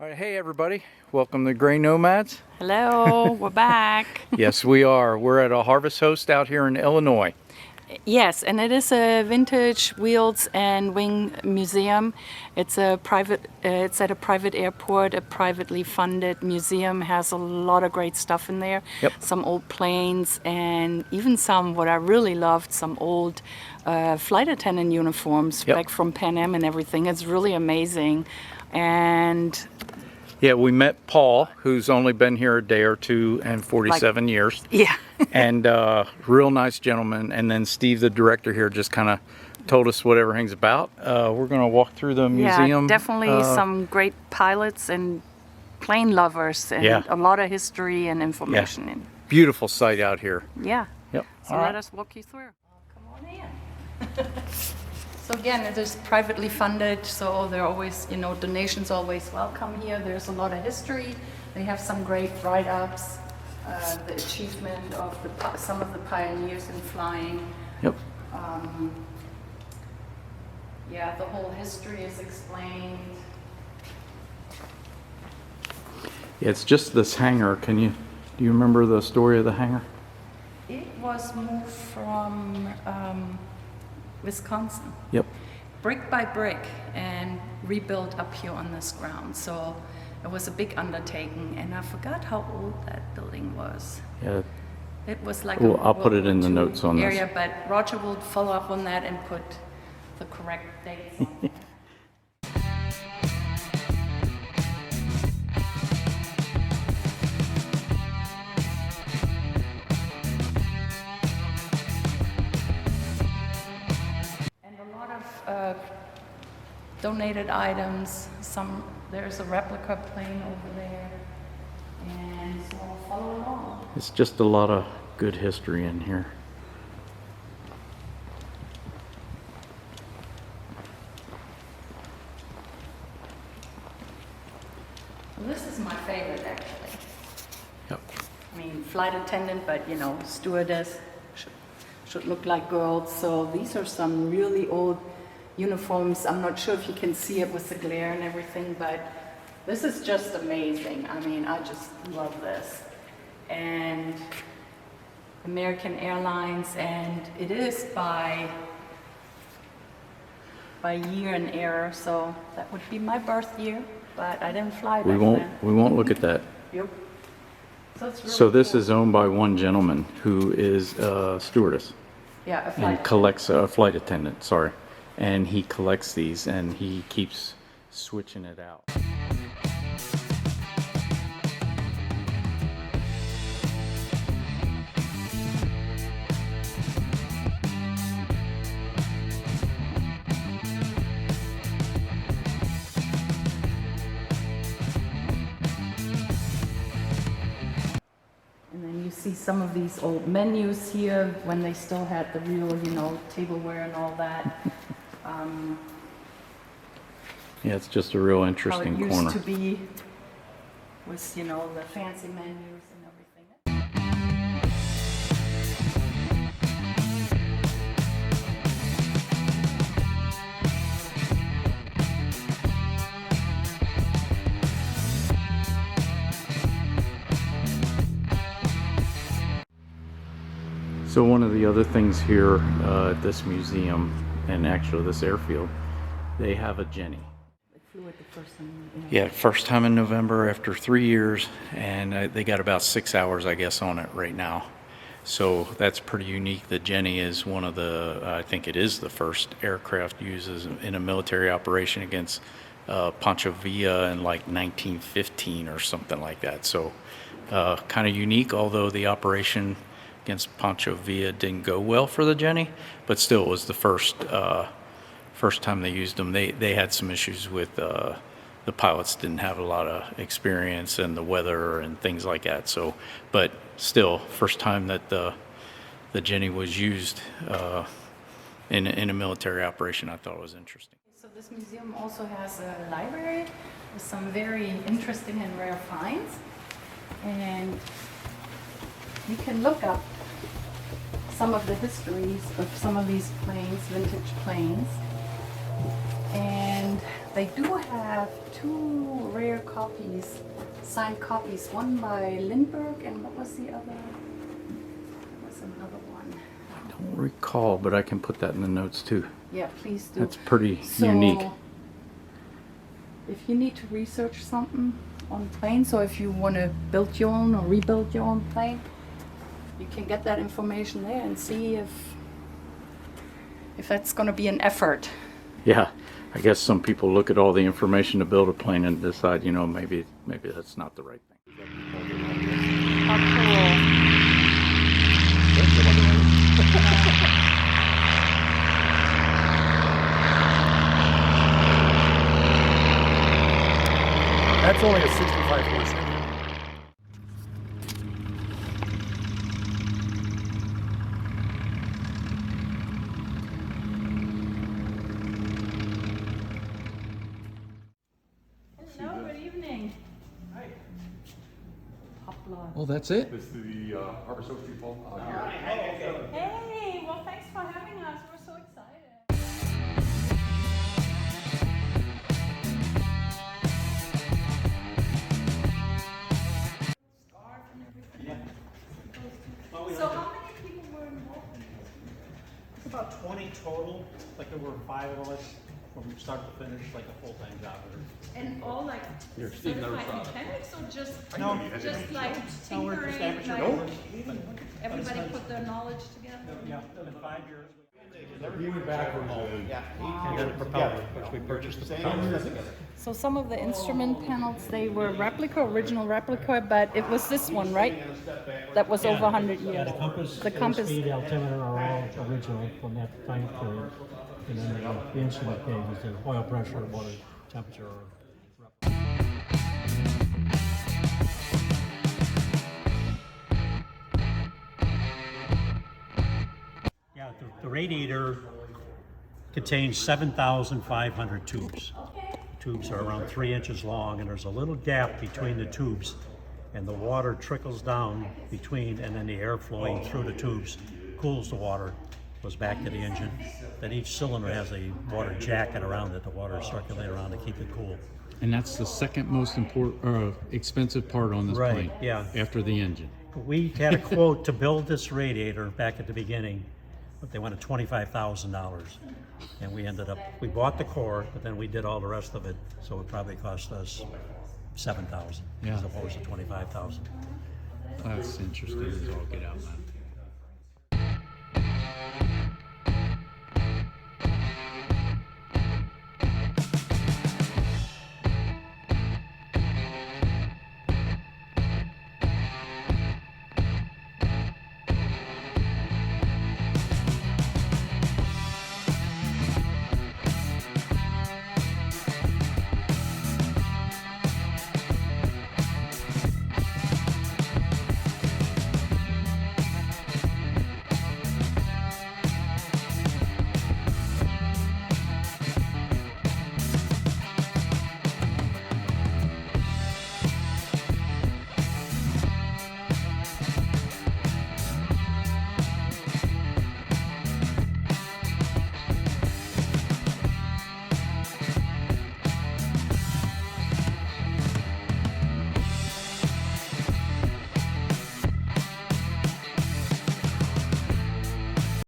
All right, hey everybody, welcome to Gray Nomads. Hello, we're back. Yes, we are. We're at a Harvest Host out here in Illinois. Yes, and it is a vintage wheels and wing museum. It's a private. It's at a private airport, a privately funded museum. Has a lot of great stuff in there. Yep. Some old planes and even some what I really loved, some old flight attendant uniforms back from Pan Am and everything. It's really amazing, and. Yeah, we met Paul, who's only been here a day or two and 47 years. Yeah. And real nice gentleman. And then Steve, the director here, just kind of told us what everything's about. We're going to walk through the museum. Yeah, definitely some great pilots and plane lovers and a lot of history and information. Yeah. Beautiful site out here. Yeah. Yep. So let us walk you through. Come on in. So again, it is privately funded, so there are always, donations always welcome here. There's a lot of history. They have some great write-ups, the achievement of some of the pioneers in flying. Yep. The whole history is explained. Yeah, it's just this hangar. Do you remember the story of the hangar? It was moved from Wisconsin. Yep. Brick by brick and rebuilt up here on this ground. So it was a big undertaking, and I forgot how old that building was. Yeah. It was like I'll put it in the notes on this. But Roger will follow up on that and put the correct dates on it. Donated items. There's a replica plane over there, and so I'll follow along. It's just a lot of good history in here. Well, this is my favorite, actually. Yep. I mean, flight attendant, but stewardess should look like girls. So these are some really old uniforms. I'm not sure if you can see it with the glare and everything, but this is just amazing. I mean, I just love this. And American Airlines, and it is by year and era, so that would be my birth year, but I didn't fly back then. We won't look at that. Yep. So it's really So this cool. is owned by one gentleman who is a stewardess. Yeah, a flight And collects a flight attendant, sorry. And he collects these and he keeps switching it out. And then you see some of these old menus here when they still had the real, tableware and all that. Yeah, it's just a real interesting how it corner. used to be with, the fancy menus and everything. So one of the other things here at this museum, and actually this airfield, they have a Jenny. It flew it the first time. Yeah, first time in November after 3 years, and they got about 6 hours, I guess, on it right now. So that's pretty unique. The Jenny is one of the, I think it is the first aircraft used in a military operation against Pancho Villa in like 1915 or something like that. So kind of unique, although the operation against Pancho Villa didn't go well for the Jenny, but still it was the first time they used them. They had some issues with the pilots didn't have a lot of experience and the weather and things like that. So, but still, first time that the Jenny was used in a military operation, I thought it was interesting. So this museum also has a library with some very interesting and rare finds, and you can look up some of the histories of some of these planes, vintage planes. And They do have two rare copies, signed copies, one by Lindbergh and what was the other? There was another one. I don't recall, but I can put that in the notes too. Yeah, please do. That's pretty So, unique. if you need to research something on planes, or if you want to build your own or rebuild your own plane, you can get that information there and see if that's going to be an effort. Yeah, I guess some people look at all the information to build a plane and decide, you know, maybe that's not the right thing. How cool. That's only a 65 horse engine. Hello, good evening. Hi. Poplar. Oh, that's it? This is the Harbor Soap people. Hey, well, thanks for having us. We're so excited. So how many people were involved in this? It's about 20 total, like there were 5 of us from start to finish, like a full-time job. And all like certified mechanics or just No, like no, we're just tinkering? amateur Like laborers. everybody put their knowledge together? Yeah, in 5 years. Even back remotely. And then the propeller, which we purchased the propeller. So some of the instrument panels, they were original replica, but it was this one, right? That was over 100 years. The compass. Speed, altimeter are all original from that time period. And then the instrument gauges, the oil pressure, water temperature. Yeah, the radiator contains 7,500 tubes. Tubes are around 3 inches long, and there's a little gap between the tubes, and the water trickles down between, and then the air flowing through the tubes cools the water, goes back to the engine. Then each cylinder has a water jacket around it, the water circulate around to keep it cool. And that's the second most important, expensive part on this Right, plane. yeah. After the engine. We had a quote to build this radiator back at the beginning, but they wanted $25,000. And we bought the core, but then we did all the rest of it, so it probably cost us $7,000 Yeah. as opposed to $25,000. That's interesting as all get out, man.